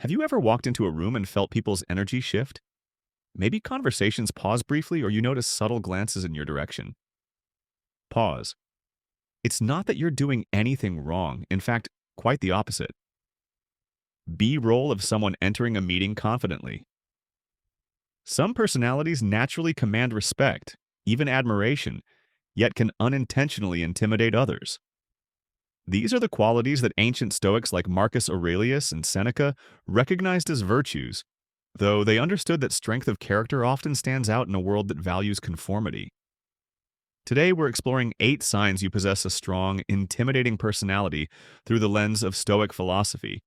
Have you ever walked into a room and felt people's energy shift? Maybe conversations pause briefly or you notice subtle glances in your direction. Pause. It's not that you're doing anything wrong. In fact, quite the opposite. B-roll of someone entering a meeting confidently. Some personalities naturally command respect, even admiration, yet can unintentionally intimidate others. These are the qualities that ancient Stoics like Marcus Aurelius and Seneca recognized as virtues, though they understood that strength of character often stands out in a world that values conformity. Today, we're exploring 8 signs you possess a strong, intimidating personality through the lens of Stoic philosophy,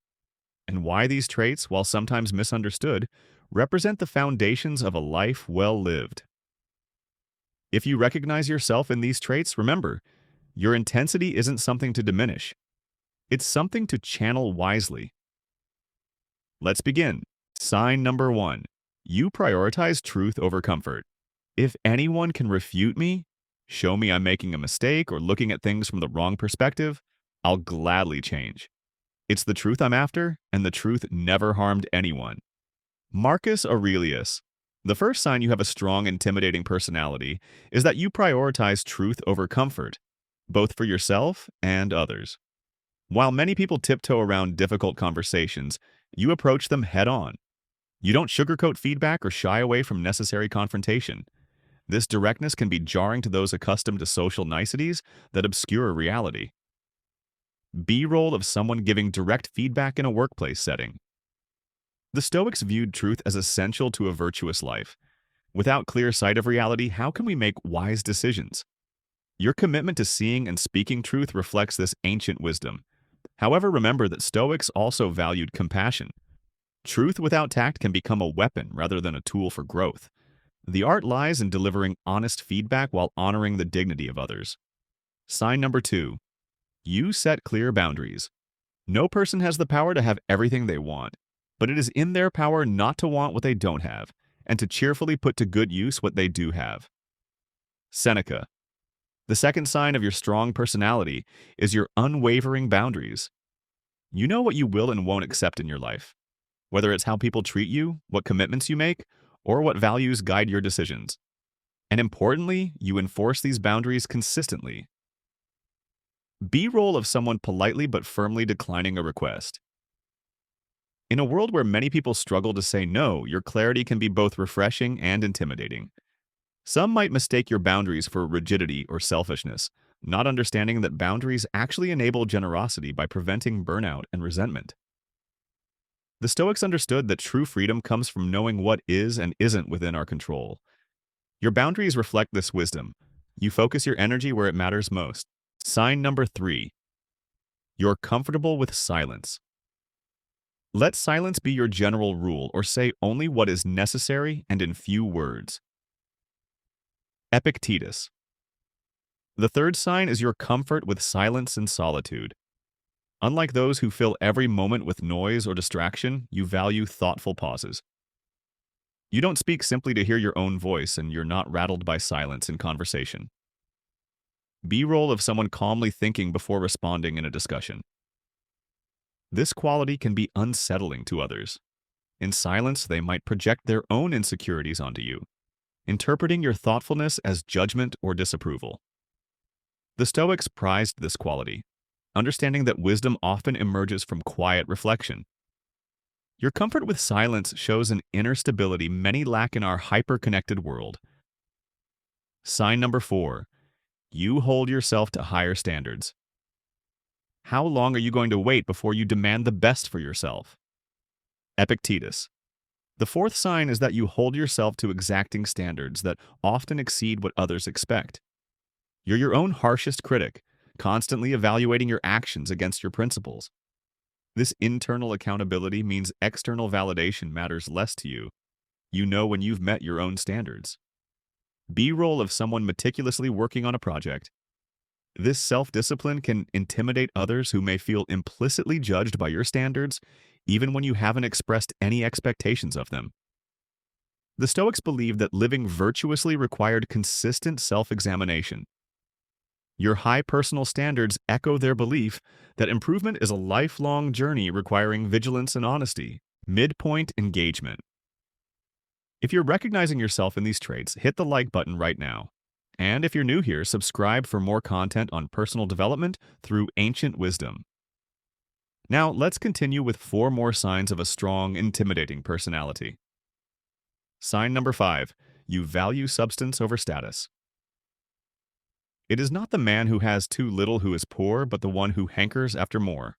and why these traits, while sometimes misunderstood, represent the foundations of a life well lived. If you recognize yourself in these traits, remember, your intensity isn't something to diminish. It's something to channel wisely. Let's begin. Sign number 1. You prioritize truth over comfort. If anyone can refute me, show me I'm making a mistake or looking at things from the wrong perspective, I'll gladly change. It's the truth I'm after, and the truth never harmed anyone. Marcus Aurelius. The first sign you have a strong, intimidating personality is that you prioritize truth over comfort, both for yourself and others. While many people tiptoe around difficult conversations, you approach them head-on. You don't sugarcoat feedback or shy away from necessary confrontation. This directness can be jarring to those accustomed to social niceties that obscure reality. B-roll of someone giving direct feedback in a workplace setting. The Stoics viewed truth as essential to a virtuous life. Without clear sight of reality, how can we make wise decisions? Your commitment to seeing and speaking truth reflects this ancient wisdom. However, remember that Stoics also valued compassion. Truth without tact can become a weapon rather than a tool for growth. The art lies in delivering honest feedback while honoring the dignity of others. Sign number 2. You set clear boundaries. No person has the power to have everything they want, but it is in their power not to want what they don't have, and to cheerfully put to good use what they do have. Seneca. The second sign of your strong personality is your unwavering boundaries. You know what you will and won't accept in your life, whether it's how people treat you, what commitments you make, or what values guide your decisions. And importantly, you enforce these boundaries consistently. B-roll of someone politely but firmly declining a request. In a world where many people struggle to say no, your clarity can be both refreshing and intimidating. Some might mistake your boundaries for rigidity or selfishness, not understanding that boundaries actually enable generosity by preventing burnout and resentment. The Stoics understood that true freedom comes from knowing what is and isn't within our control. Your boundaries reflect this wisdom. You focus your energy where it matters most. Sign number 3. You're comfortable with silence. Let silence be your general rule, or say only what is necessary and in few words. Epictetus. The third sign is your comfort with silence and solitude. Unlike those who fill every moment with noise or distraction, you value thoughtful pauses. You don't speak simply to hear your own voice, and you're not rattled by silence in conversation. B-roll of someone calmly thinking before responding in a discussion. This quality can be unsettling to others. In silence, they might project their own insecurities onto you, interpreting your thoughtfulness as judgment or disapproval. The Stoics prized this quality, understanding that wisdom often emerges from quiet reflection. Your comfort with silence shows an inner stability many lack in our hyper-connected world. Sign number 4. You hold yourself to higher standards. How long are you going to wait before you demand the best for yourself? Epictetus. The fourth sign is that you hold yourself to exacting standards that often exceed what others expect. You're your own harshest critic, constantly evaluating your actions against your principles. This internal accountability means external validation matters less to you. You know when you've met your own standards. B-roll of someone meticulously working on a project. This self-discipline can intimidate others who may feel implicitly judged by your standards, even when you haven't expressed any expectations of them. The Stoics believed that living virtuously required consistent self-examination. Your high personal standards echo their belief that improvement is a lifelong journey requiring vigilance and honesty. Midpoint engagement. If you're recognizing yourself in these traits, hit the like button right now. And if you're new here, subscribe for more content on personal development through ancient wisdom. Now, let's continue with 4 more signs of a strong, intimidating personality. Sign number 5. You value substance over status. It is not the man who has too little who is poor, but the one who hankers after more.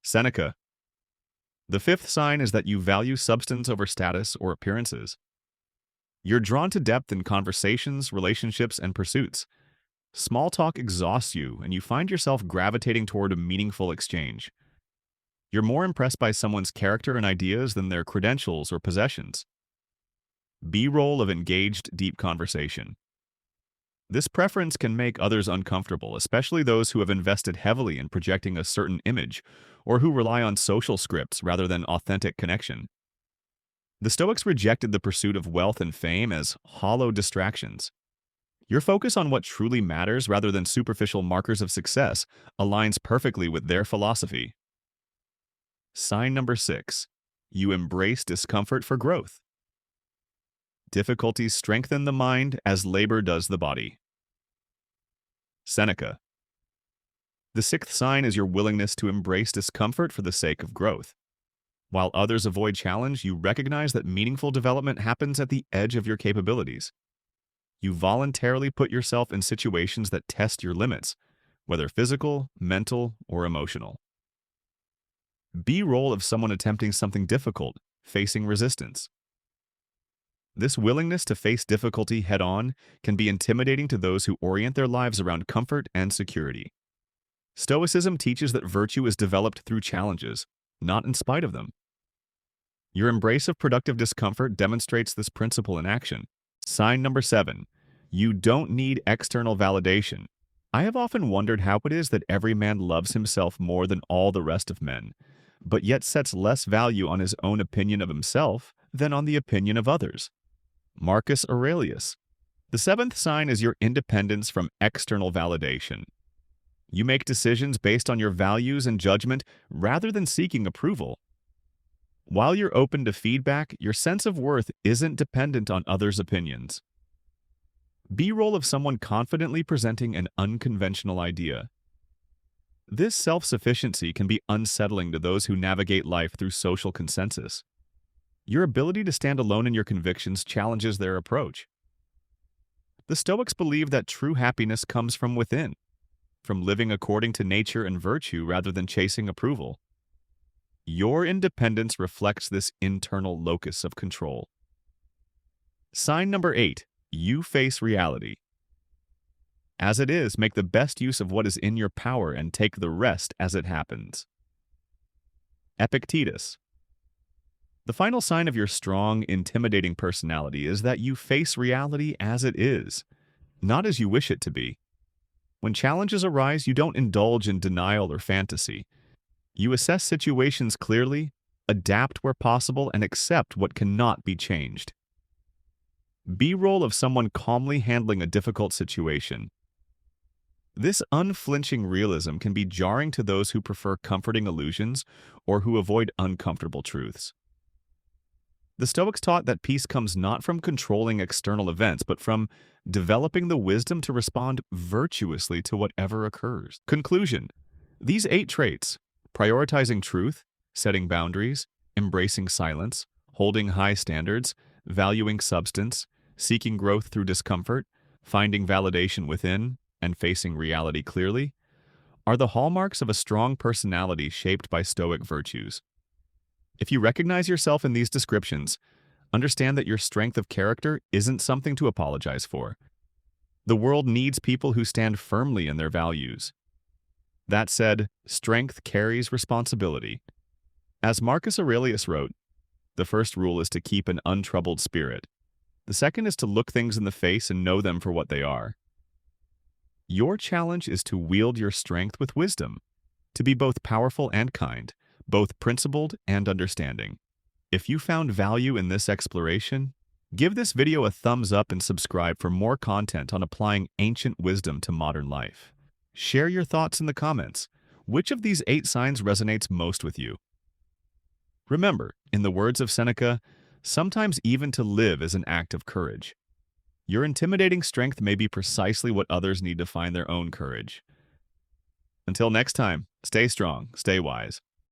Seneca. The 5th sign is that you value substance over status or appearances. You're drawn to depth in conversations, relationships, and pursuits. Small talk exhausts you, and you find yourself gravitating toward a meaningful exchange. You're more impressed by someone's character and ideas than their credentials or possessions. B-roll of engaged, deep conversation. This preference can make others uncomfortable, especially those who have invested heavily in projecting a certain image or who rely on social scripts rather than authentic connection. The Stoics rejected the pursuit of wealth and fame as hollow distractions. Your focus on what truly matters rather than superficial markers of success aligns perfectly with their philosophy. Sign number 6. You embrace discomfort for growth. Difficulties strengthen the mind as labor does the body. Seneca. The 6th sign is your willingness to embrace discomfort for the sake of growth. While others avoid challenge, you recognize that meaningful development happens at the edge of your capabilities. You voluntarily put yourself in situations that test your limits, whether physical, mental, or emotional. B-roll of someone attempting something difficult, facing resistance. This willingness to face difficulty head-on can be intimidating to those who orient their lives around comfort and security. Stoicism teaches that virtue is developed through challenges, not in spite of them. Your embrace of productive discomfort demonstrates this principle in action. Sign number 7. You don't need external validation. I have often wondered how it is that every man loves himself more than all the rest of men, but yet sets less value on his own opinion of himself than on the opinion of others. Marcus Aurelius. The 7th sign is your independence from external validation. You make decisions based on your values and judgment rather than seeking approval. While you're open to feedback, your sense of worth isn't dependent on others' opinions. B-roll of someone confidently presenting an unconventional idea. This self-sufficiency can be unsettling to those who navigate life through social consensus. Your ability to stand alone in your convictions challenges their approach. The Stoics believe that true happiness comes from within, from living according to nature and virtue rather than chasing approval. Your independence reflects this internal locus of control. Sign number 8. You face reality. As it is, make the best use of what is in your power and take the rest as it happens. Epictetus. The final sign of your strong, intimidating personality is that you face reality as it is, not as you wish it to be. When challenges arise, you don't indulge in denial or fantasy. You assess situations clearly, adapt where possible, and accept what cannot be changed. B-roll of someone calmly handling a difficult situation. This unflinching realism can be jarring to those who prefer comforting illusions or who avoid uncomfortable truths. The Stoics taught that peace comes not from controlling external events, but from developing the wisdom to respond virtuously to whatever occurs. Conclusion. These 8 traits, prioritizing truth, setting boundaries, embracing silence, holding high standards, valuing substance, seeking growth through discomfort, finding validation within, and facing reality clearly, are the hallmarks of a strong personality shaped by Stoic virtues. If you recognize yourself in these descriptions, understand that your strength of character isn't something to apologize for. The world needs people who stand firmly in their values. That said, strength carries responsibility. As Marcus Aurelius wrote, the first rule is to keep an untroubled spirit. The second is to look things in the face and know them for what they are. Your challenge is to wield your strength with wisdom, to be both powerful and kind, both principled and understanding. If you found value in this exploration, give this video a thumbs up and subscribe for more content on applying ancient wisdom to modern life. Share your thoughts in the comments. Which of these 8 signs resonates most with you? Remember, in the words of Seneca, sometimes even to live is an act of courage. Your intimidating strength may be precisely what others need to find their own courage. Until next time, stay strong, stay wise.